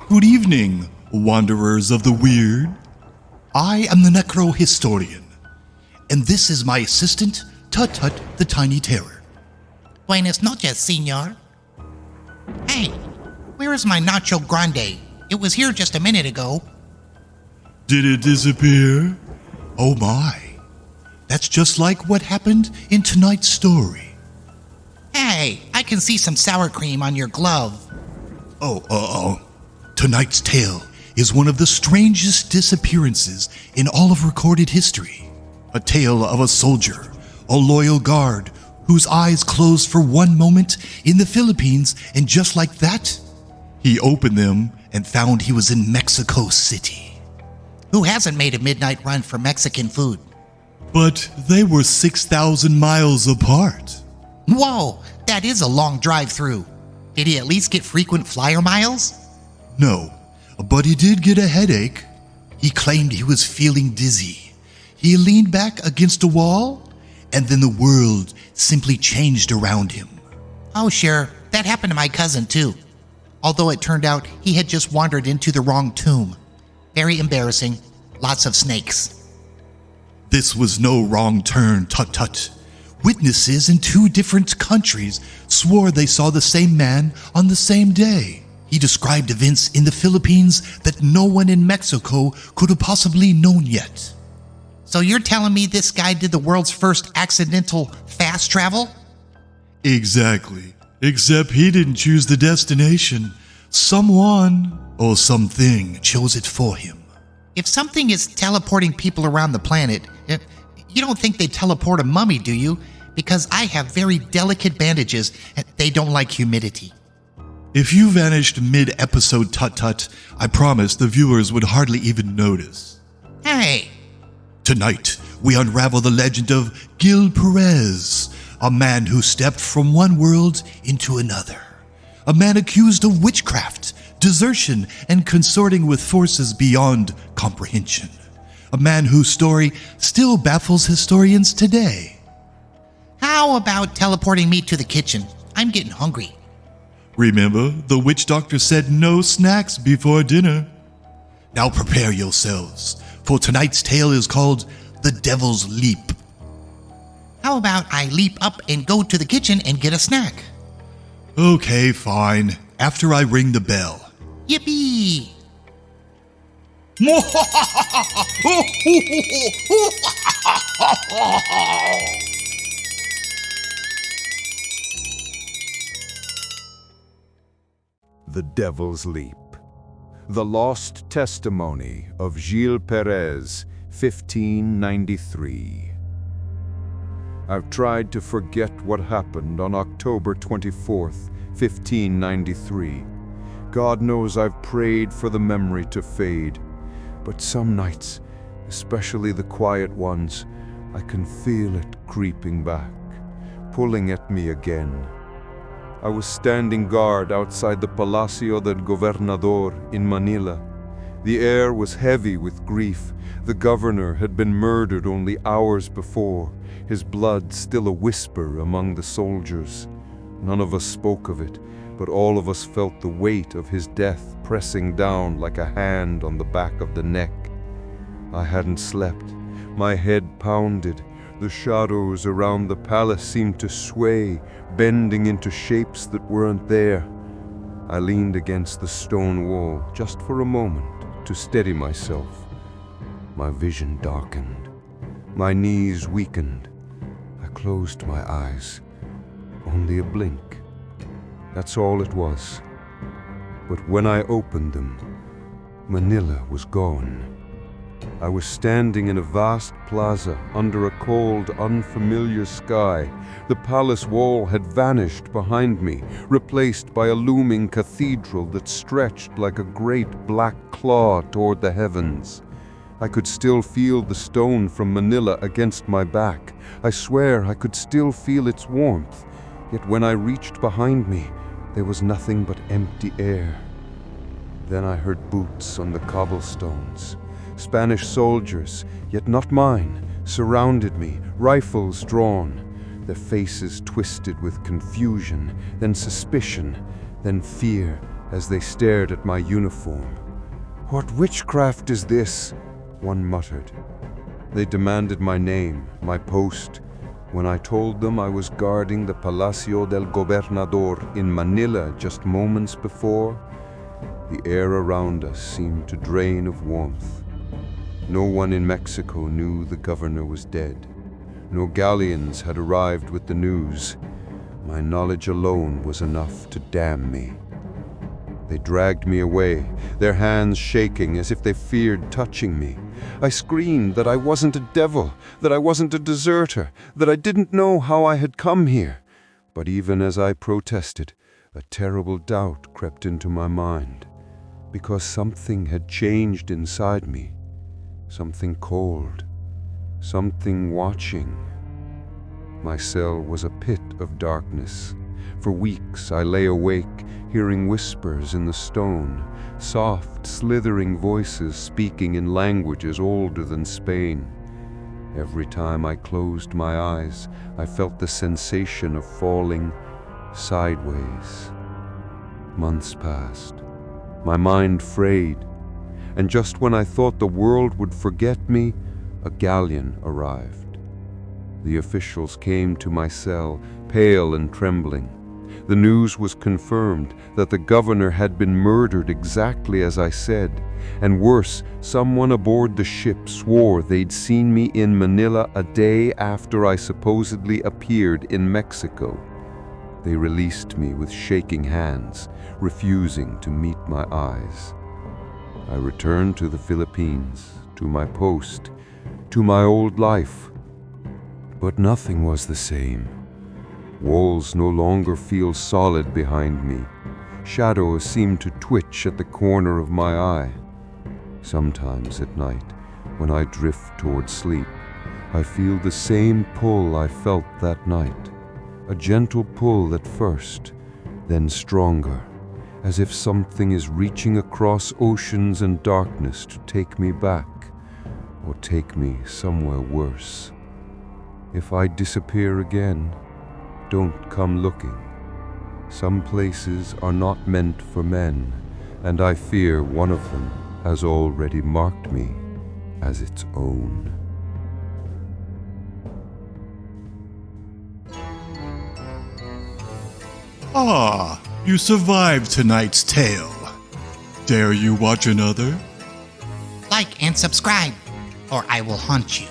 Good evening, wanderers of the weird. I am the Necro Historian, and this is my assistant, Tut-Tut the Tiny Terror. Buenas noches, senor. Hey, where is my Nacho Grande? It was here just a minute ago. Did it disappear? Oh my. That's just like what happened in tonight's story. Hey, I can see some sour cream on your glove. Tonight's tale is one of the strangest disappearances in all of recorded history. A tale of a soldier, a loyal guard, whose eyes closed for one moment in the Philippines, and just like that, he opened them and found he was in Mexico City. Who hasn't made a midnight run for Mexican food? But they were 6,000 miles apart. Whoa, that is a long drive through. Did he at least get frequent flyer miles? No, but he did get a headache. He claimed he was feeling dizzy. He leaned back against a wall, and then the world simply changed around him. Oh, sure, that happened to my cousin too. Although it turned out he had just wandered into the wrong tomb. Very embarrassing. Lots of snakes. This was no wrong turn, Tut-Tut. Witnesses in 2 different countries swore they saw the same man on the same day. He described events in the Philippines that no one in Mexico could have possibly known yet. So you're telling me this guy did the world's first accidental fast travel? Exactly. Except he didn't choose the destination. Someone or something chose it for him. If something is teleporting people around the planet, you don't think they teleport a mummy, do you? Because I have very delicate bandages and they don't like humidity. If you vanished mid-episode, Tut-Tut, I promise the viewers would hardly even notice. Hey! Tonight, we unravel the legend of Gil Pérez, a man who stepped from one world into another. A man accused of witchcraft, desertion, and consorting with forces beyond comprehension. A man whose story still baffles historians today. How about teleporting me to the kitchen? I'm getting hungry. Remember, the witch doctor said no snacks before dinner. Now prepare yourselves, for tonight's tale is called The Devil's Leap. How about I leap up and go to the kitchen and get a snack? Okay, fine. After I ring the bell. Yippee! The Devil's Leap. The Lost Testimony of Gil Pérez, 1593. I've tried to forget what happened on October 24th, 1593. God knows I've prayed for the memory to fade. But some nights, especially the quiet ones, I can feel it creeping back, pulling at me again. I was standing guard outside the Palacio del Gobernador in Manila. The air was heavy with grief. The governor had been murdered only hours before, his blood still a whisper among the soldiers. None of us spoke of it, but all of us felt the weight of his death pressing down like a hand on the back of the neck. I hadn't slept. My head pounded. The shadows around the palace seemed to sway, bending into shapes that weren't there. I leaned against the stone wall just for a moment to steady myself. My vision darkened. My knees weakened. I closed my eyes. Only a blink. That's all it was. But when I opened them, Manila was gone. I was standing in a vast plaza under a cold, unfamiliar sky. The palace wall had vanished behind me, replaced by a looming cathedral that stretched like a great black claw toward the heavens. I could still feel the stone from Manila against my back. I swear I could still feel its warmth. Yet when I reached behind me, there was nothing but empty air. Then I heard boots on the cobblestones. Spanish soldiers, yet not mine, surrounded me, rifles drawn. their faces twisted with confusion, then suspicion, then fear as they stared at my uniform. "What witchcraft is this?" one muttered. They demanded my name, my post. When I told them I was guarding the Palacio del Gobernador in Manila just moments before, the air around us seemed to drain of warmth. No one in Mexico knew the governor was dead. No galleons had arrived with the news. My knowledge alone was enough to damn me. They dragged me away, their hands shaking as if they feared touching me. I screamed that I wasn't a devil, that I wasn't a deserter, that I didn't know how I had come here. But even as I protested, a terrible doubt crept into my mind, because something had changed inside me. Something cold, something watching. My cell was a pit of darkness. For weeks I lay awake, hearing whispers in the stone, soft, slithering voices speaking in languages older than Spain. Every time I closed my eyes, I felt the sensation of falling sideways. Months passed. My mind frayed, and just when I thought the world would forget me, a galleon arrived. The officials came to my cell, pale and trembling. The news was confirmed that the governor had been murdered exactly as I said, and worse, someone aboard the ship swore they'd seen me in Manila a day after I supposedly appeared in Mexico. They released me with shaking hands, refusing to meet my eyes. I returned to the Philippines, to my post, to my old life. But nothing was the same. Walls no longer feel solid behind me. Shadows seem to twitch at the corner of my eye. Sometimes at night, when I drift toward sleep, I feel the same pull I felt that night. A gentle pull at first, then stronger, as if something is reaching across oceans and darkness to take me back, or take me somewhere worse. If I disappear again, don't come looking. Some places are not meant for men, and I fear one of them has already marked me as its own. Ah, you survived tonight's tale. Dare you watch another? Like and subscribe, or I will haunt you.